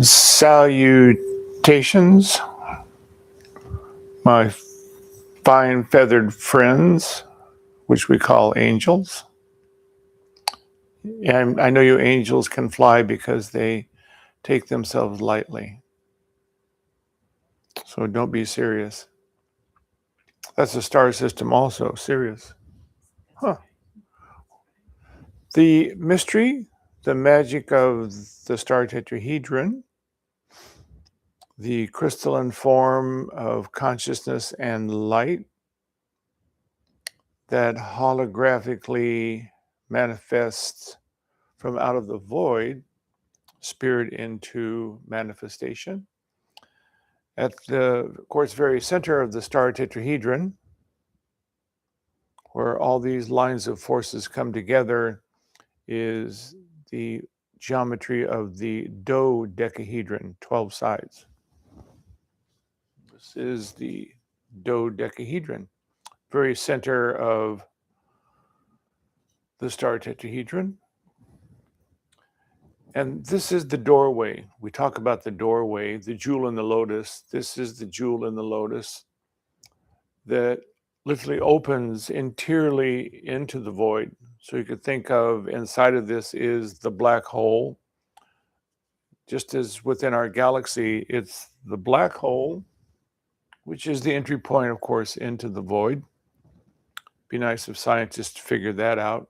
Salutations, my fine feathered friends, which we call angels. And I know you angels can fly because they take themselves lightly. So don't be serious. That's the star system also, Sirius. Huh. The mystery, the magic of the star tetrahedron, the crystalline form of consciousness and light that holographically manifests from out of the void, spirit into manifestation. At the, of course, very center of the star tetrahedron, where all these lines of forces come together, is the geometry of the dodecahedron, 12 sides. This is the dodecahedron, very center of the star tetrahedron. And this is the doorway. We talk about the doorway, the jewel in the lotus. This is the jewel in the lotus that literally opens interiorly into the void. So you could think of inside of this is the black hole. Just as within our galaxy, it's the black hole, which is the entry point, of course, into the void. Be nice if scientists figured that out.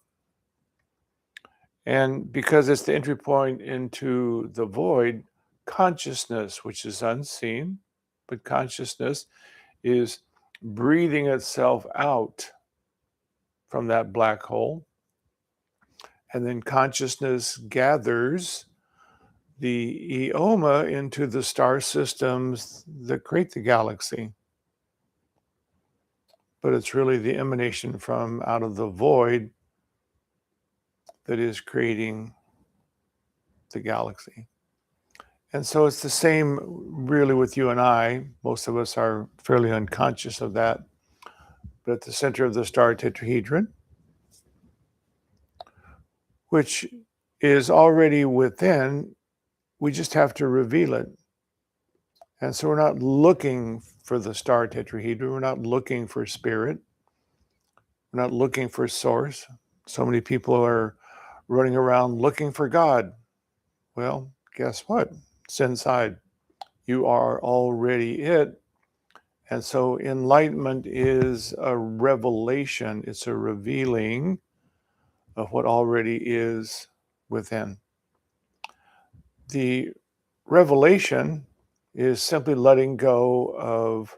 And because it's the entry point into the void, consciousness, which is unseen, but consciousness is breathing itself out from that black hole. And then consciousness gathers the eoma into the star systems that create the galaxy. But it's really the emanation from out of the void that is creating the galaxy. And so it's the same really with you and I. Most of us are fairly unconscious of that. But at the center of the star tetrahedron, which is already within, we just have to reveal it. And so we're not looking for the star tetrahedron. We're not looking for spirit. We're not looking for source. So many people are running around looking for God. Well, guess what? It's inside. You are already it. And so enlightenment is a revelation. It's a revealing of what already is within. The revelation is simply letting go of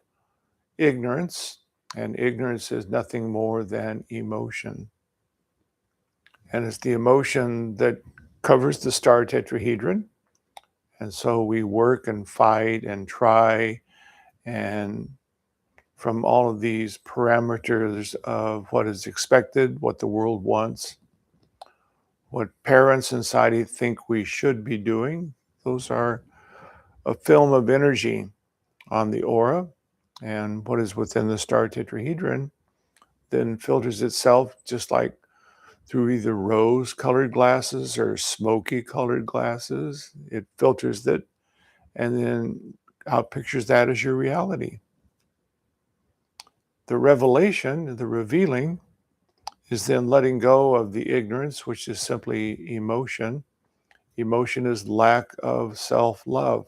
ignorance, and ignorance is nothing more than emotion. And it's the emotion that covers the star tetrahedron. And so we work and fight and try, and from all of these parameters of what is expected, what the world wants, what parents and society think we should be doing, those are a film of energy on the aura, and what is within the star tetrahedron then filters itself just like through either rose-colored glasses or smoky-colored glasses. It filters it and then outpictures that as your reality. The revelation, the revealing, is then letting go of the ignorance, which is simply emotion. Emotion is lack of self-love.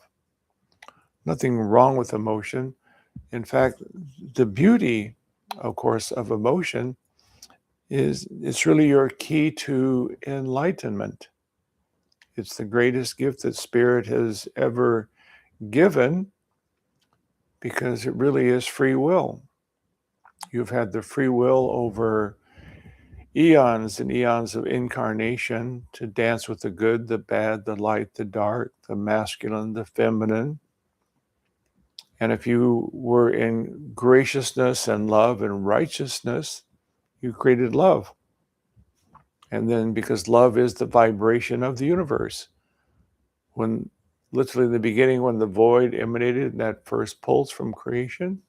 Nothing wrong with emotion. In fact, the beauty, of course, of emotion is it's really your key to enlightenment. It's the greatest gift that Spirit has ever given because it really is free will. You've had the free will over eons and eons of incarnation to dance with the good, the bad, the light, the dark, the masculine, the feminine. And if you were in graciousness and love and righteousness, you created love. And then because love is the vibration of the universe, when literally in the beginning, when the void emanated in that first pulse from creation,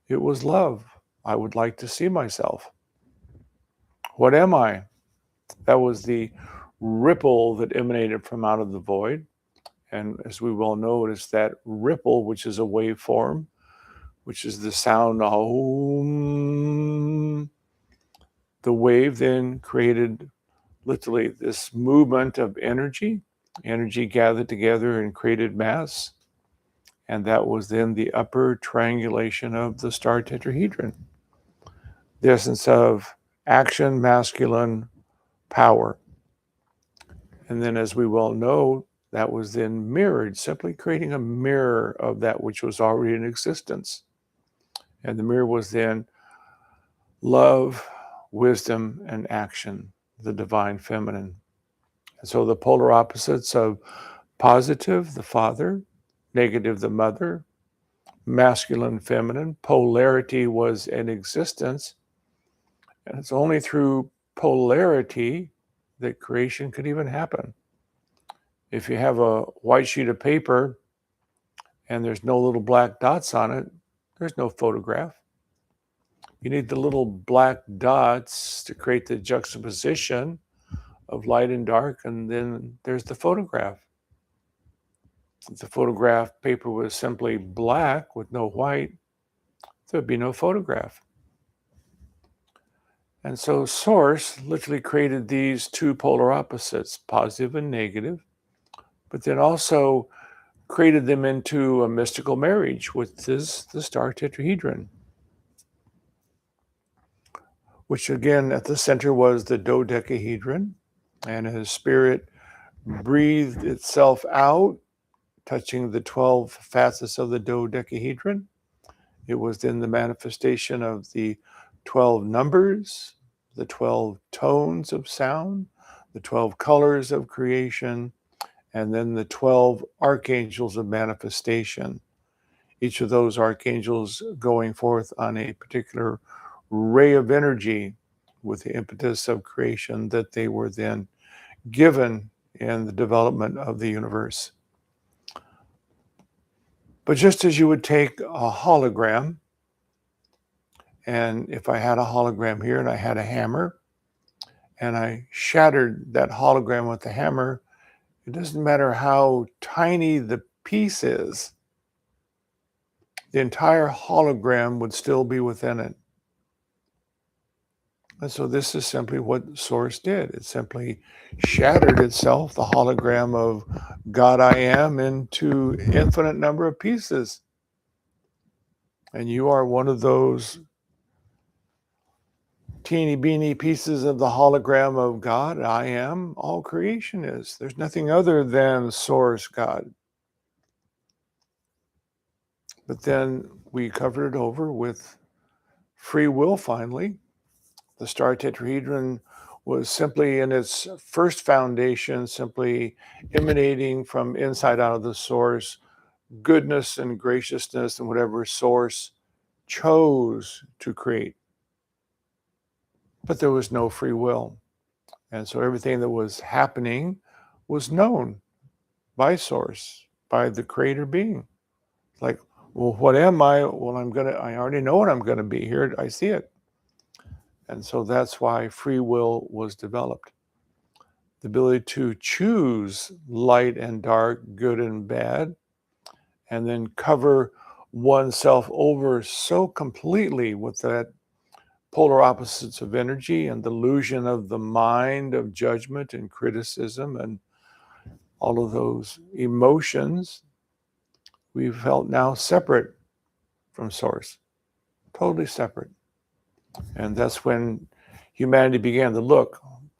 it was love. I would like to see myself. What am I? That was the ripple that emanated from out of the void. And as we well know, it's that ripple, which is a waveform, which is the sound Om. The wave then created literally this movement of energy. Energy gathered together and created mass. And that was then the upper triangulation of the star tetrahedron. The essence of action, masculine, power. And then, as we well know, that was then mirrored, simply creating a mirror of that which was already in existence. And the mirror was then love, wisdom, and action, the divine feminine. And so the polar opposites of positive, the father, negative, the mother, masculine, feminine, polarity was in existence. And it's only through polarity that creation could even happen. If you have a white sheet of paper and there's no little black dots on it, there's no photograph. You need the little black dots to create the juxtaposition of light and dark, and then there's the photograph. If the photograph paper was simply black with no white, there'd be no photograph. And so Source literally created these two polar opposites, positive and negative, but then also created them into a mystical marriage, which is the star tetrahedron, which again at the center was the dodecahedron, and as spirit breathed itself out, touching the 12 facets of the dodecahedron, it was then the manifestation of the 12 numbers, the 12 tones of sound, the 12 colors of creation, and then the 12 archangels of manifestation. Each of those archangels going forth on a particular ray of energy with the impetus of creation that they were then given in the development of the universe. But just as you would take a hologram, and if I had a hologram here and I had a hammer and I shattered that hologram with the hammer, it doesn't matter how tiny the piece is, the entire hologram would still be within it. And so this is simply what Source did. It simply shattered itself, the hologram of God I Am, into infinite number of pieces. And you are one of those teeny beeny pieces of the hologram of God I Am. All creation is. There's nothing other than Source God. But then we covered it over with free will finally. The star tetrahedron was simply in its first foundation, simply emanating from inside out of the source, goodness and graciousness and whatever source chose to create. But there was no free will. And so everything that was happening was known by source, by the creator being. Like, well, what am I? Well, I already know what I'm going to be. Here, I see it. And so that's why free will was developed. The ability to choose light and dark, good and bad, and then cover oneself over so completely with that polar opposites of energy and the illusion of the mind of judgment and criticism and all of those emotions we felt now separate from source, totally separate. And that's when humanity began to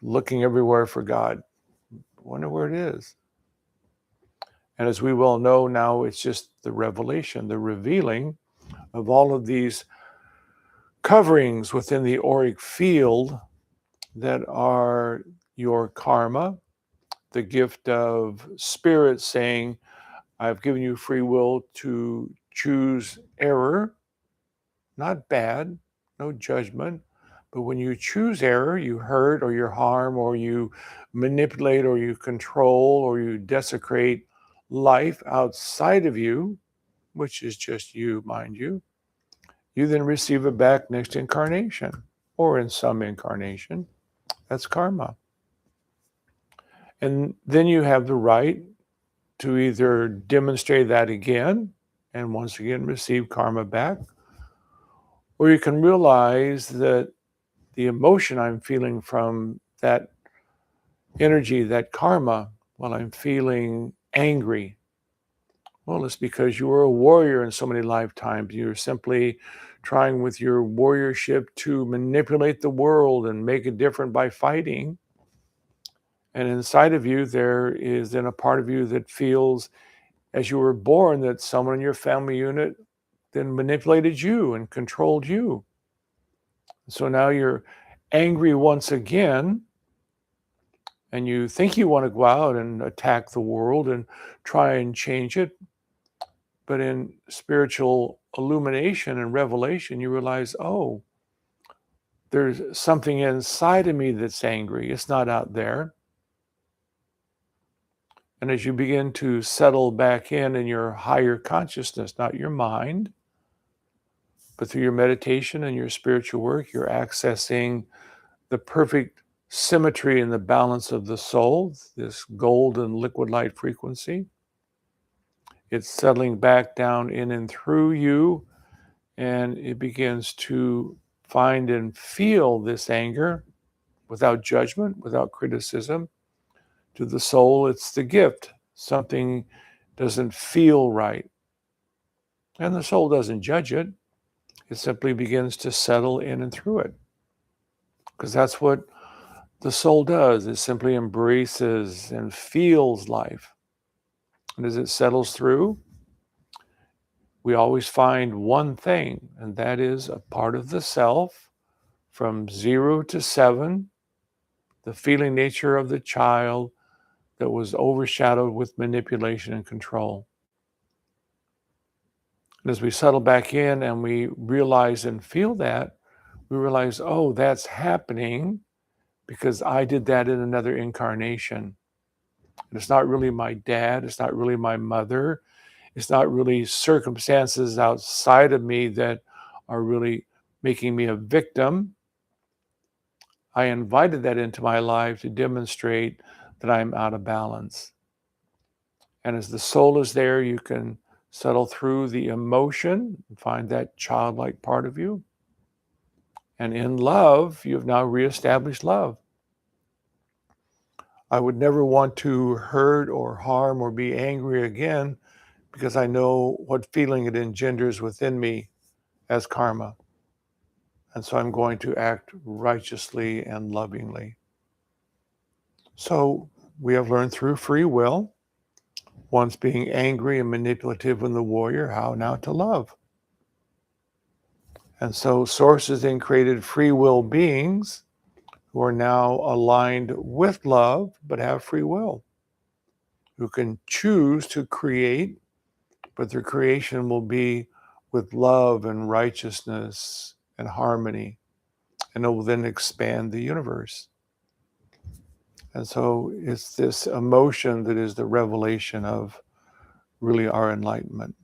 looking everywhere for God. Wonder where it is. And as we well know now, it's just the revelation, the revealing of all of these coverings within the auric field that are your karma, the gift of spirit saying, I've given you free will to choose error, not bad, no judgment. But when you choose error, you hurt or you harm or you manipulate or you control or you desecrate life outside of you, which is just you, mind you, you then receive it back next incarnation or in some incarnation. That's karma. And then you have the right to either demonstrate that again and once again receive karma back, or you can realize that the emotion I'm feeling from that energy, that karma, well, I'm feeling angry. Well, it's because you were a warrior in so many lifetimes. You're simply trying with your warriorship to manipulate the world and make it different by fighting. And inside of you, there is then a part of you that feels, as you were born, that someone in your family unit then manipulated you and controlled you. So now you're angry once again, and you think you want to go out and attack the world and try and change it. But in spiritual illumination and revelation, you realize, oh, there's something inside of me that's angry. It's not out there. And as you begin to settle back in your higher consciousness, not your mind, but through your meditation and your spiritual work, you're accessing the perfect symmetry and the balance of the soul, this golden liquid light frequency. It's settling back down in and through you, and it begins to find and feel this anger without judgment, without criticism. To the soul, it's the gift. Something doesn't feel right. And the soul doesn't judge it. It simply begins to settle in and through it. Because that's what the soul does. It simply embraces and feels life. And as it settles through, we always find one thing, and that is a part of the self from 0 to 7, the feeling nature of the child that was overshadowed with manipulation and control. And as we settle back in and we realize and feel that, we realize, oh, that's happening because I did that in another incarnation. And it's not really my dad, it's not really my mother, it's not really circumstances outside of me that are really making me a victim. I invited that into my life to demonstrate that I'm out of balance. And as the soul is there, you can settle through the emotion and find that childlike part of you. And in love, you've now reestablished love. I would never want to hurt or harm or be angry again because I know what feeling it engenders within me as karma. And so I'm going to act righteously and lovingly. So we have learned through free will, once being angry and manipulative in the warrior, how now to love. And so Source has then created free will beings who are now aligned with love, but have free will, who can choose to create, but their creation will be with love and righteousness and harmony, and it will then expand the universe. And so it's this emotion that is the revelation of really our enlightenment.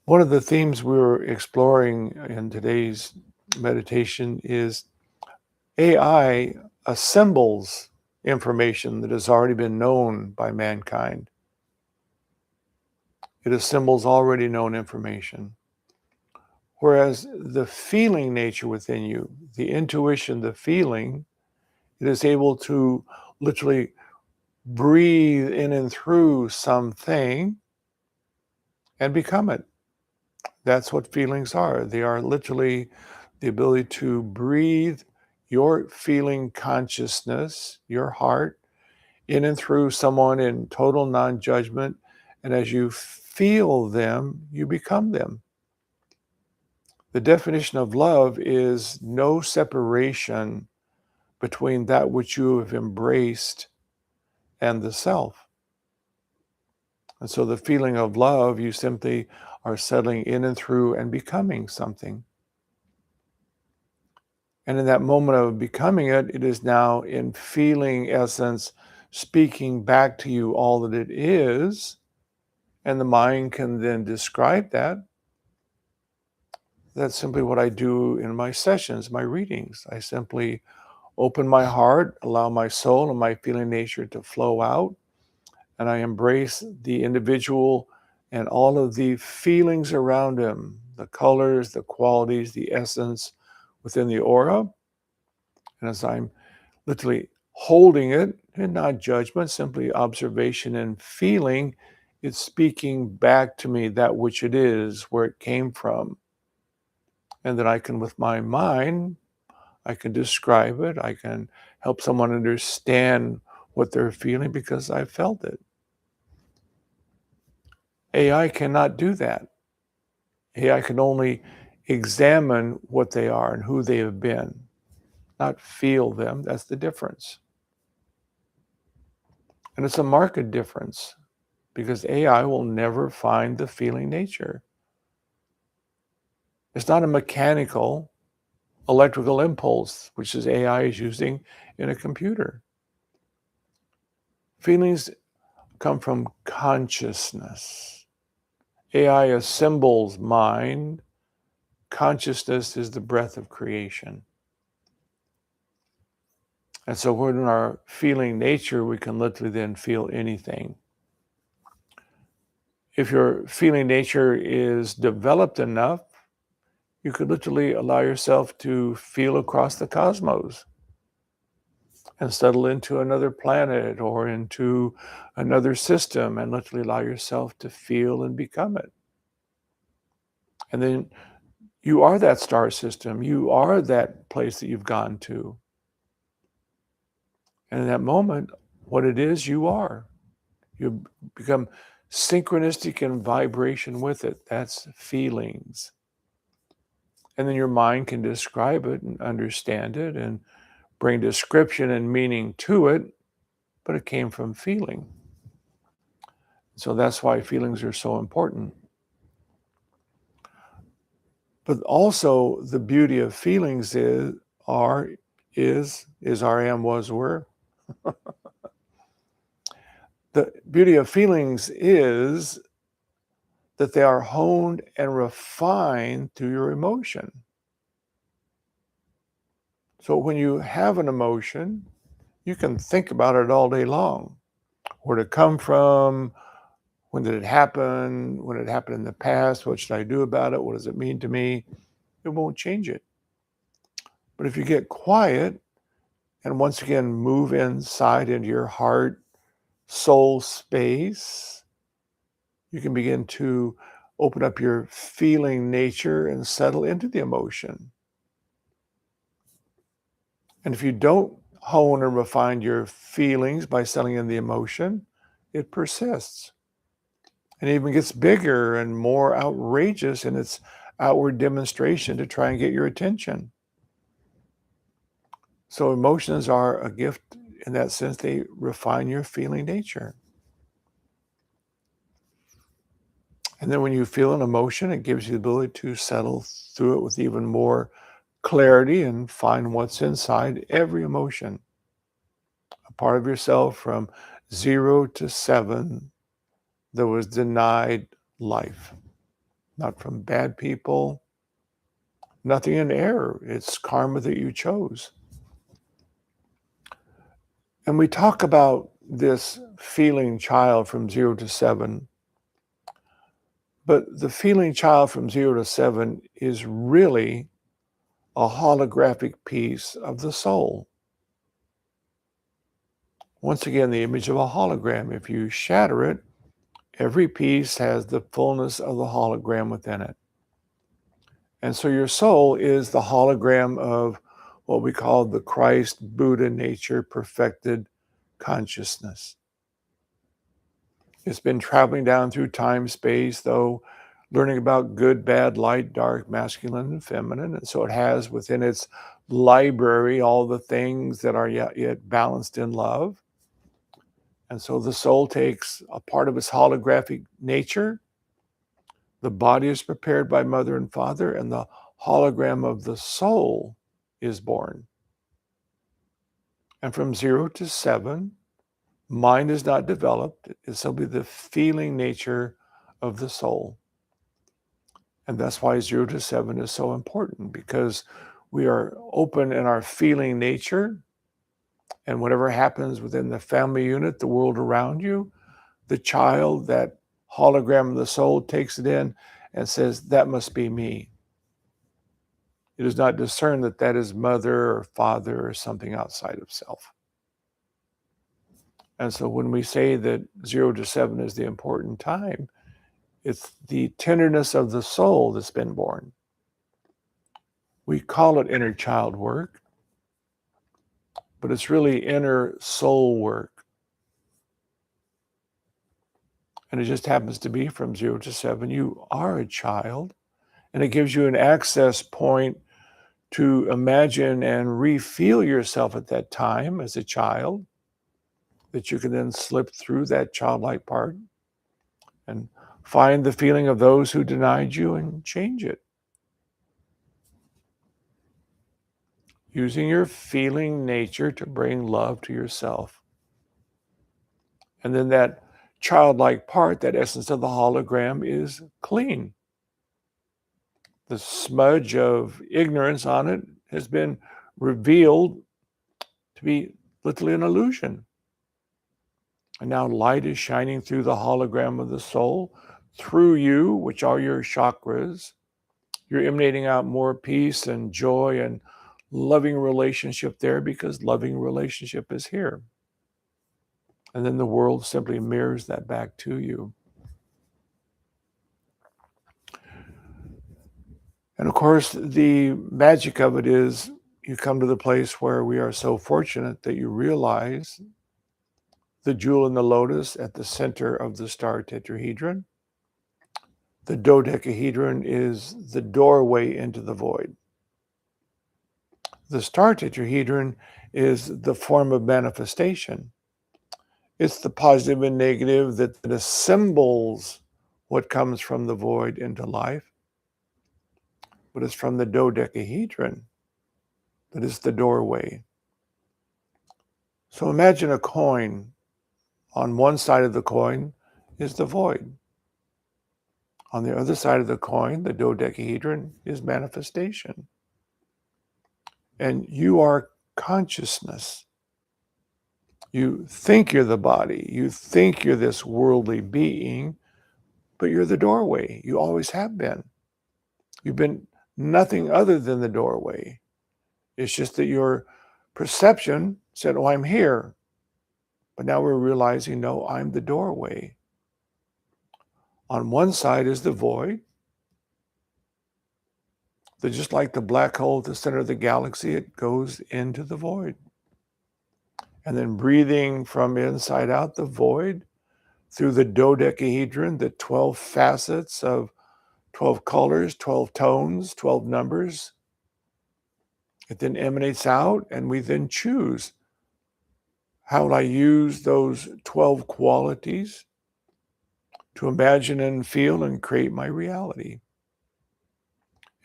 One of the themes we were exploring in today's meditation is AI assembles information that has already been known by mankind. It assembles already known information. Whereas the feeling nature within you, the intuition, the feeling, it is able to literally breathe in and through something and become it. That's what feelings are. They are literally the ability to breathe your feeling consciousness, your heart, in and through someone in total non-judgment. And as you feel them, you become them. The definition of love is no separation between that which you have embraced and the self. And so the feeling of love, you simply are settling in and through and becoming something. And in that moment of becoming it, it is now in feeling essence, speaking back to you all that it is. And the mind can then describe that. That's simply what I do in my sessions, my readings. I simply open my heart, allow my soul and my feeling nature to flow out, and I embrace the individual and all of the feelings around him, the colors, the qualities, the essence within the aura. And as I'm literally holding it, and not judgment, simply observation and feeling, it's speaking back to me that which it is, where it came from. And then I can, with my mind, I can describe it. I can help someone understand what they're feeling because I felt it. AI cannot do that. AI can only examine what they are and who they have been, not feel them. That's the difference. And it's a marked difference because AI will never find the feeling nature. It's not a mechanical electrical impulse, which is AI is using in a computer. Feelings come from consciousness. AI assembles mind. Consciousness is the breath of creation. And so when in our feeling nature, we can literally then feel anything. If your feeling nature is developed enough, you could literally allow yourself to feel across the cosmos and settle into another planet or into another system and literally allow yourself to feel and become it. And then you are that star system. You are that place that you've gone to. And in that moment, what it is, you are. You become synchronistic in vibration with it. That's feelings. And then your mind can describe it and understand it and bring description and meaning to it, but it came from feeling. So that's why feelings are so important. But also the beauty of feelings is, am, was, were. The beauty of feelings is that they are honed and refined through your emotion. So when you have an emotion, you can think about it all day long. Where did it come from? When did it happen? When it happened in the past? What should I do about it? What does it mean to me? It won't change it. But if you get quiet and once again move inside into your heart, soul space, you can begin to open up your feeling nature and settle into the emotion. And if you don't hone and refine your feelings by settling in the emotion, it persists. And even gets bigger and more outrageous in its outward demonstration to try and get your attention. So emotions are a gift in that sense. They refine your feeling nature. And then when you feel an emotion, it gives you the ability to settle through it with even more clarity and find what's inside every emotion. A part of yourself from 0 to 7 that was denied life, not from bad people, nothing in error. It's karma that you chose. And we talk about this feeling child from 0 to 7, but the feeling child from 0 to 7 is really a holographic piece of the soul. Once again, the image of a hologram. If you shatter it, every piece has the fullness of the hologram within it. And so your soul is the hologram of what we call the Christ Buddha nature perfected consciousness. It's been traveling down through time, space, though, learning about good, bad, light, dark, masculine, and feminine. And so it has within its library all the things that are yet balanced in love. And so the soul takes a part of its holographic nature. The body is prepared by mother and father, and the hologram of the soul is born. And from 0 to 7, mind is not developed. It's simply the feeling nature of the soul. And that's why 0 to 7 is so important, because We are open in our feeling nature, and whatever happens within the family unit, the world around you, the child, that hologram of the soul, takes it in and says, that must be me. It does not discern that that is mother or father or something outside of self. And so when we say that 0 to 7 is the important time, it's the tenderness of the soul that's been born. We call it inner child work, but it's really inner soul work. And it just happens to be from 0 to 7. You are a child, and it gives you an access point to imagine and re-feel yourself at that time as a child, that you can then slip through that childlike part and find the feeling of those who denied you and change it. Using your feeling nature to bring love to yourself. And then that childlike part, that essence of the hologram, is clean. The smudge of ignorance on it has been revealed to be literally an illusion. And now light is shining through the hologram of the soul, through you, which are your chakras. You're emanating out more peace and joy and loving relationship there, because loving relationship is here. And then the world simply mirrors that back to you. And of course, the magic of it is you come to the place where we are so fortunate that you realize the jewel in the lotus at the center of the star tetrahedron. The dodecahedron is the doorway into the void. The star tetrahedron is the form of manifestation. It's the positive and negative that assembles what comes from the void into life. But it's from the dodecahedron that is the doorway. So imagine a coin. On one side of the coin is the void. On the other side of the coin, the dodecahedron, is manifestation. And you are consciousness. You think you're the body. You think you're this worldly being, but you're the doorway. You always have been. You've been nothing other than the doorway. It's just that your perception said, oh, I'm here. But now we're realizing, no, I'm the doorway. On one side is the void. That just like the black hole at the center of the galaxy, it goes into the void. And then breathing from inside out the void through the dodecahedron, the 12 facets of 12 colors, 12 tones, 12 numbers. It then emanates out, and we then choose, how will I use those 12 qualities to imagine and feel and create my reality?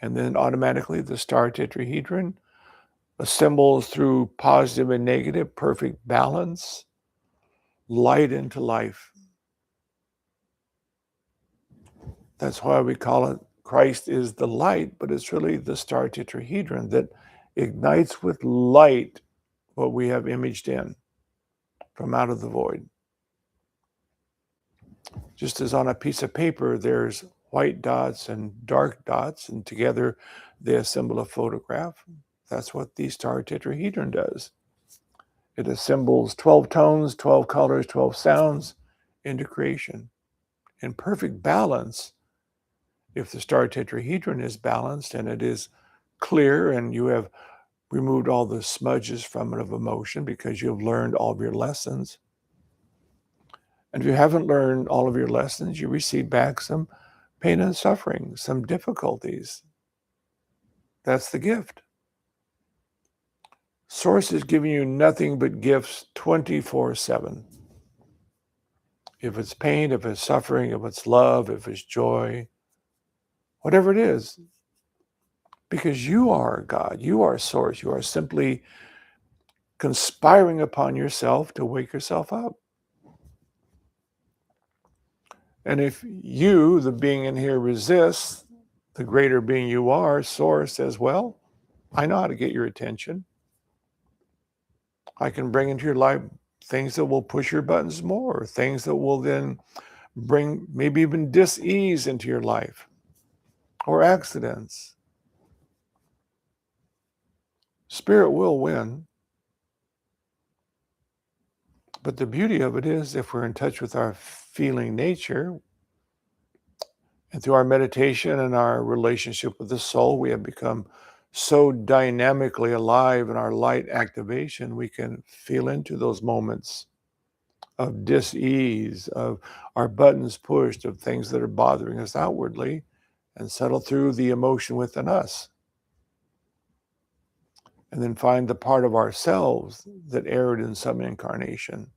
And then automatically the star tetrahedron assembles through positive and negative, perfect balance, light into life. That's why we call it Christ is the light, but it's really the star tetrahedron that ignites with light what we have imaged in from out of the void. Just as on a piece of paper, there's white dots and dark dots, and together they assemble a photograph. That's what the star tetrahedron does. It assembles 12 tones, 12 colors, 12 sounds into creation. In perfect balance, if the star tetrahedron is balanced and it is clear and you have removed all the smudges from it of emotion because you have learned all of your lessons. And if you haven't learned all of your lessons, you receive back some pain and suffering, some difficulties. That's the gift. Source is giving you nothing but gifts 24/7. If it's pain, if it's suffering, if it's love, if it's joy, whatever it is, because you are God, you are Source, you are simply conspiring upon yourself to wake yourself up. And if you, the being in here, resists the greater being you are, Source, says, well, I know how to get your attention. I can bring into your life things that will push your buttons more, things that will then bring maybe even dis-ease into your life, or accidents. Spirit will win. But the beauty of it is, if we're in touch with our feeling nature, and through our meditation and our relationship with the soul, we have become so dynamically alive in our light activation, we can feel into those moments of dis-ease, of our buttons pushed, of things that are bothering us outwardly, and settle through the emotion within us. And then find the part of ourselves that erred in some incarnation.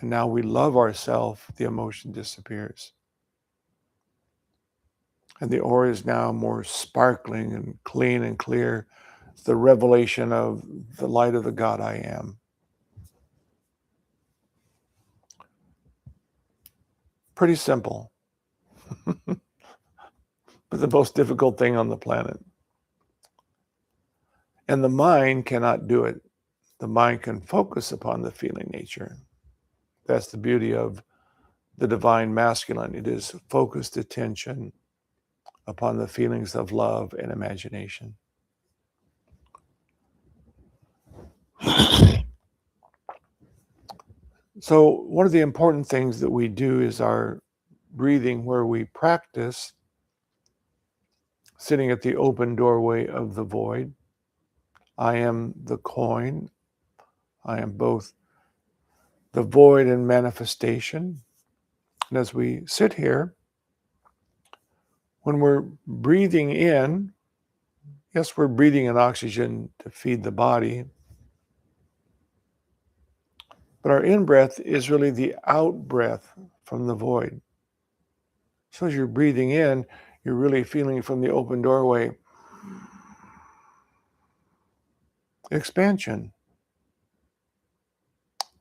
And now we love ourselves, the emotion disappears. And the aura is now more sparkling and clean and clear. It's the revelation of the light of the God I am. Pretty simple, but the most difficult thing on the planet. And the mind cannot do it. The mind can focus upon the feeling nature. That's the beauty of the divine masculine. It is focused attention upon the feelings of love and imagination. So one of the important things that we do is our breathing, where we practice sitting at the open doorway of the void. I am the coin. I am both the void and manifestation. And as we sit here, when we're breathing in, yes, we're breathing in oxygen to feed the body, but our in-breath is really the out-breath from the void. So as you're breathing in, you're really feeling from the open doorway expansion.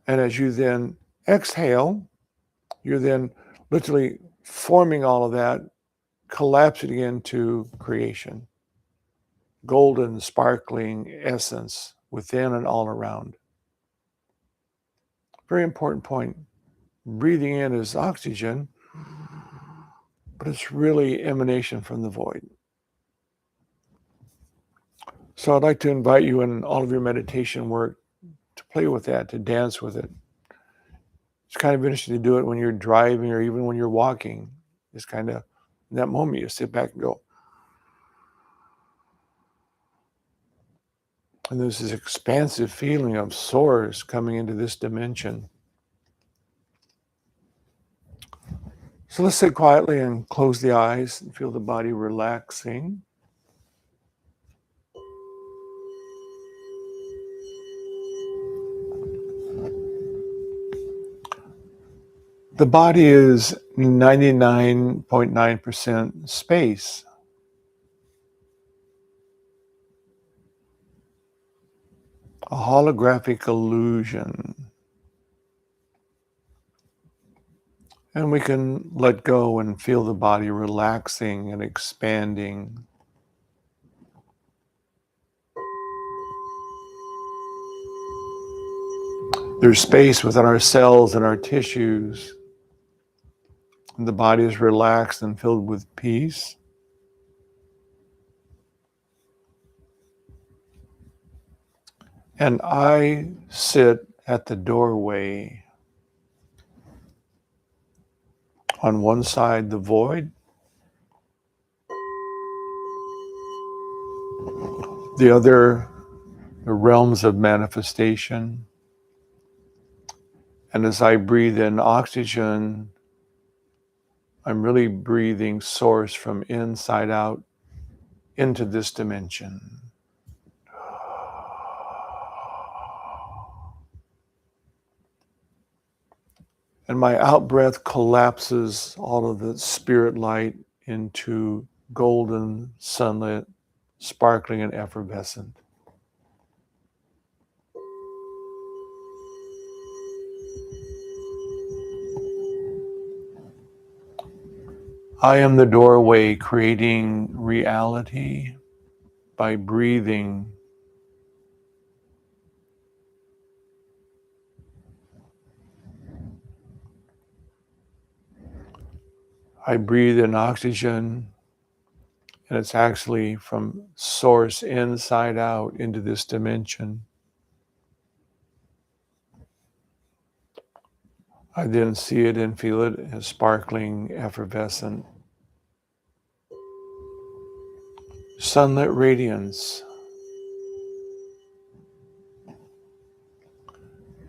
And as you then exhale, you're then literally forming all of that, collapsing into creation. Golden, sparkling essence within and all around. Very important point. Breathing in is oxygen, but it's really emanation from the void. So I'd like to invite you in all of your meditation work to play with that, to dance with it. It's kind of interesting to do it when you're driving or even when you're walking. It's kind of, in that moment, you sit back and go. And there's this expansive feeling of source coming into this dimension. So let's sit quietly and close the eyes and feel the body relaxing. The body is 99.9% space. A holographic illusion. And we can let go and feel the body relaxing and expanding. There's space within our cells and our tissues. And the body is relaxed and filled with peace. And I sit at the doorway. On one side, the void. The other, the realms of manifestation. And as I breathe in oxygen, I'm really breathing source from inside out into this dimension. And my out breath collapses all of the spirit light into golden, sunlit, sparkling, and effervescent. I am the doorway creating reality. by breathing. I breathe in oxygen, and it's actually from source inside out into this dimension. I then see it and feel it as sparkling, effervescent, sunlit radiance.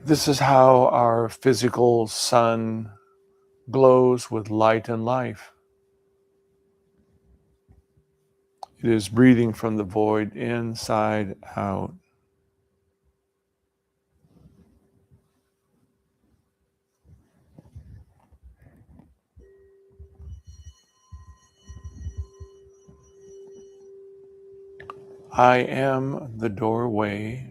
This is how our physical sun glows with light and life. It is breathing from the void inside out. I am the doorway.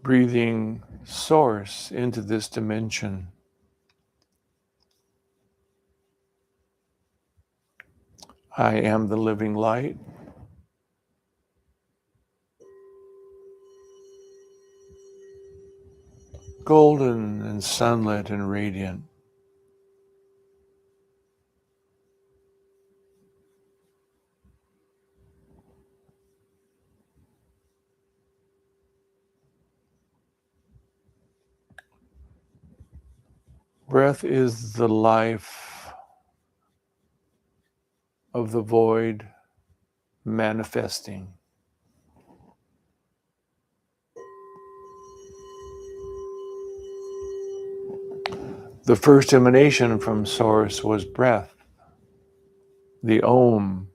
Breathing source into this dimension. I am the living light. Golden and sunlit and radiant. Breath is the life of the void manifesting. The first emanation from Source was breath, the Om,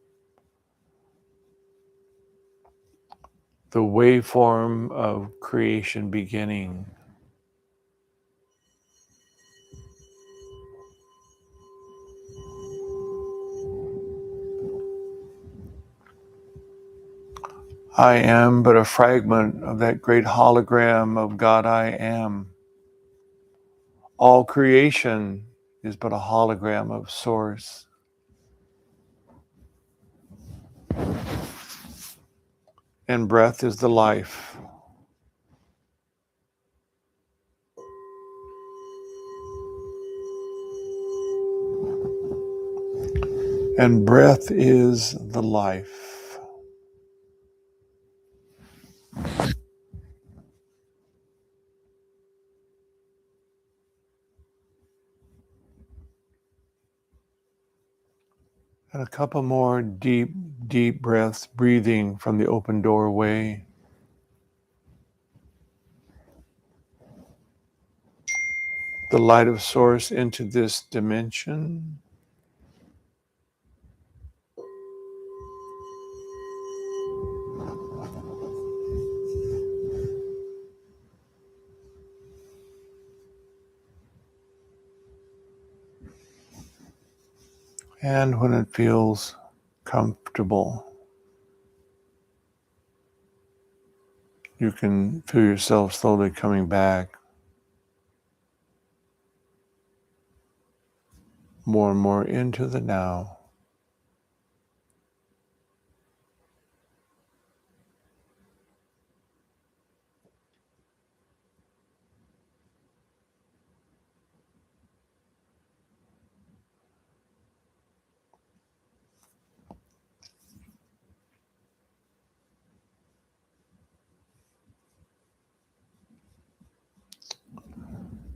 the waveform of creation beginning. I am but a fragment of that great hologram of God I am. All creation is but a hologram of Source. And breath is the life. And breath is the life. And a couple more deep, deep breaths, breathing from the open doorway. The light of Source into this dimension. And when it feels comfortable, you can feel yourself slowly coming back more and more into the now.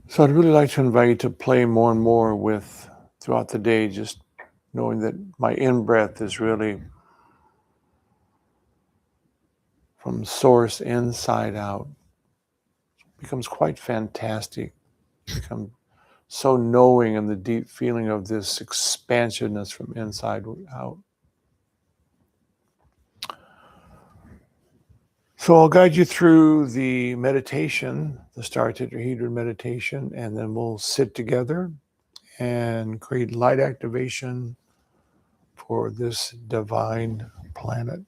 So I'd really like to invite you to play more and more with throughout the day, just knowing that my in-breath is really from Source inside out. It becomes quite fantastic. Become so knowing and the deep feeling of this expansiveness from inside out. So I'll guide you through the meditation, the Star Tetrahedron meditation, and then we'll sit together and create light activation for this divine planet.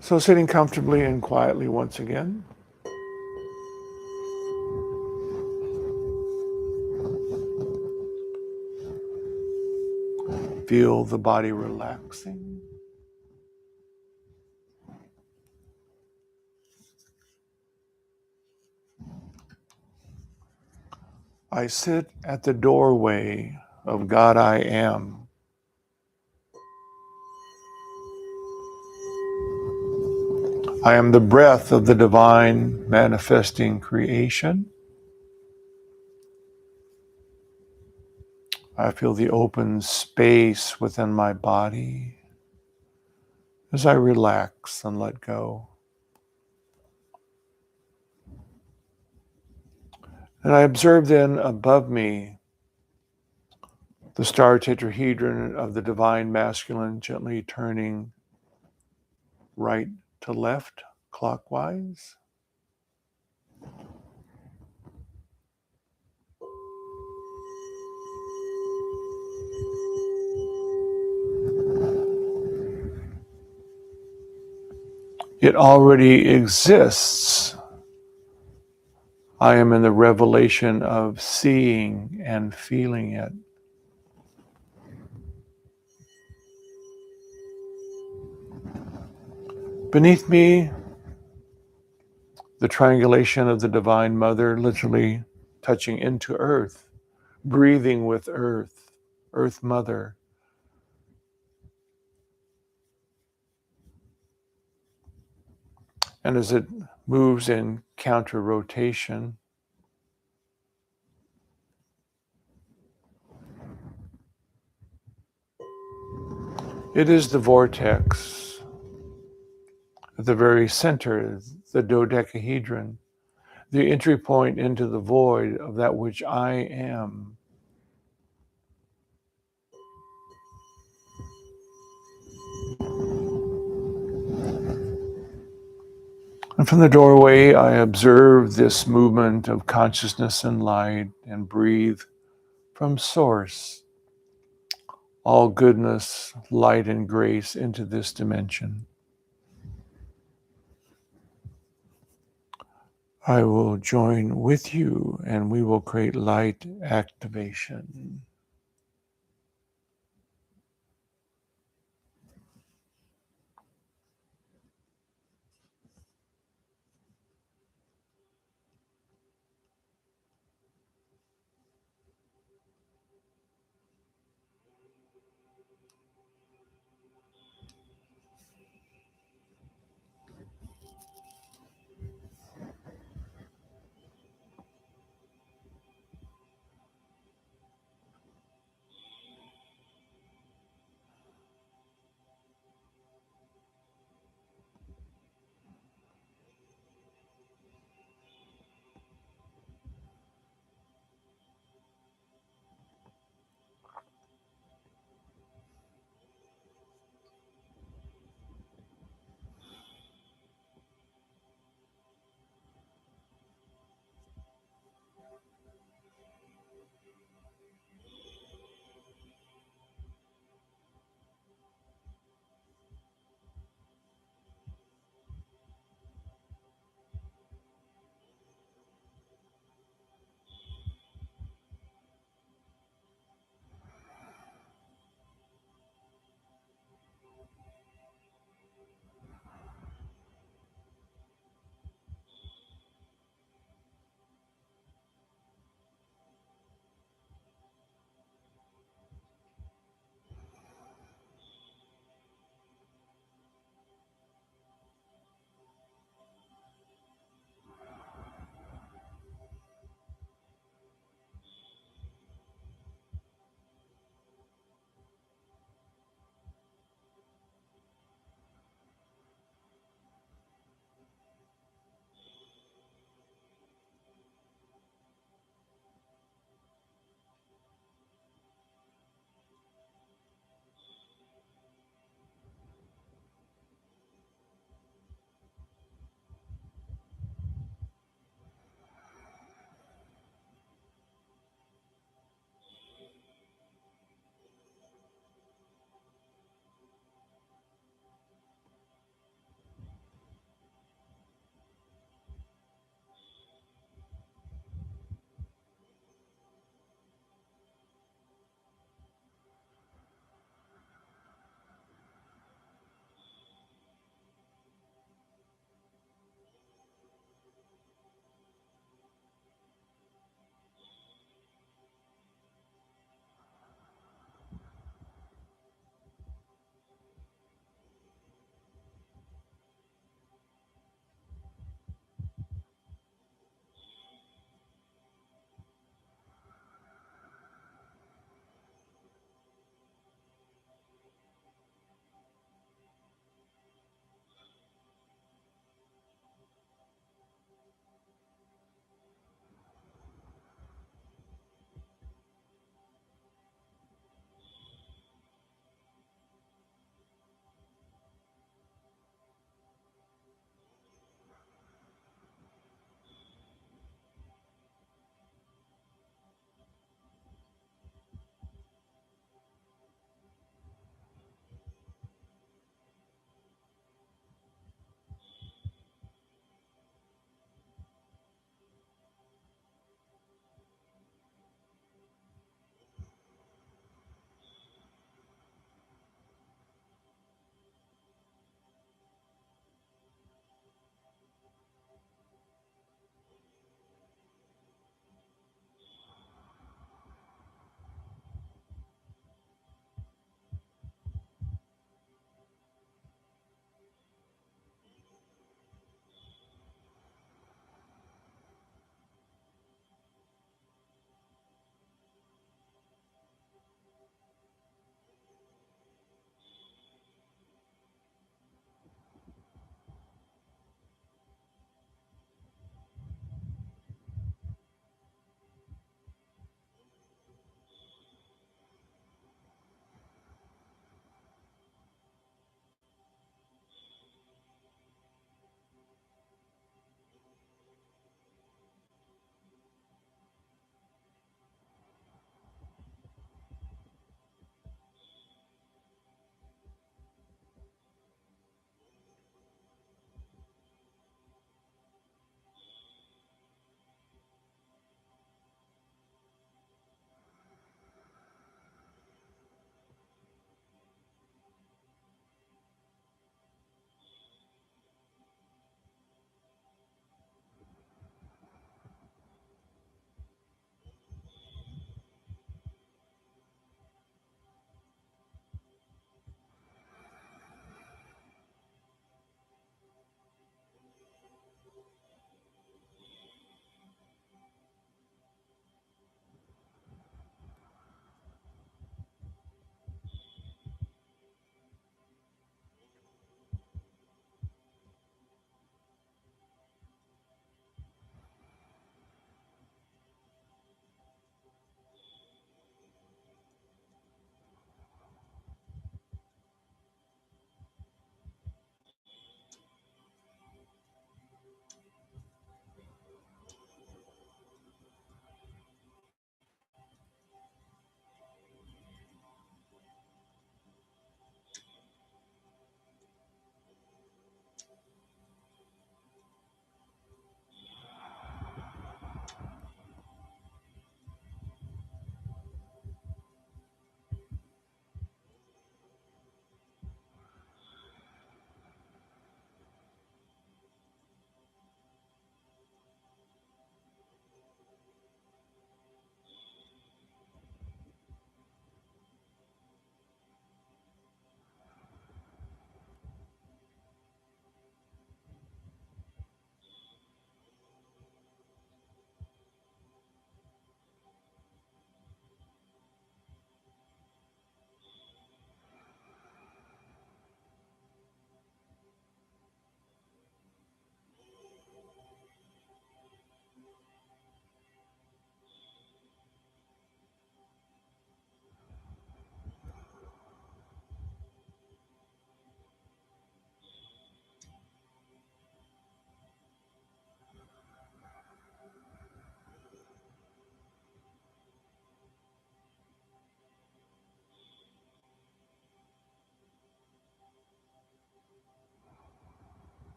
So sitting comfortably and quietly once again. Feel the body relaxing. I sit at the doorway of God I am. I am the breath of the divine manifesting creation. I feel the open space within my body as I relax and let go. And I observe then above me the star tetrahedron of the divine masculine gently turning right to left clockwise. It already exists. I am in the revelation of seeing and feeling it. Beneath me, the triangulation of the Divine Mother, literally touching into earth, breathing with earth, Earth Mother. And as it moves in counter rotation, it is the vortex at the very center, the dodecahedron, the entry point into the void of that which I am. And from the doorway, I observe this movement of consciousness and light and breathe from source all goodness, light, and grace into this dimension. I will join with you and we will create light activation.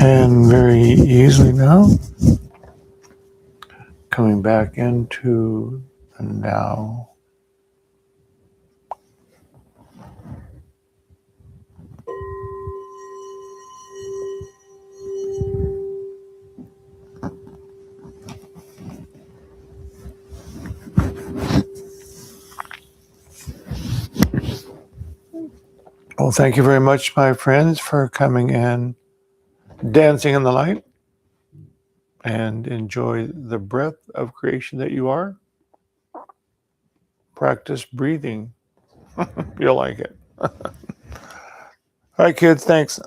And very easily now, coming back into the now. Well, thank you very much, my friends, for coming in, dancing in the light, and enjoy the breath of creation that you are. Practice breathing. You'll like it. All right, kids, thanks.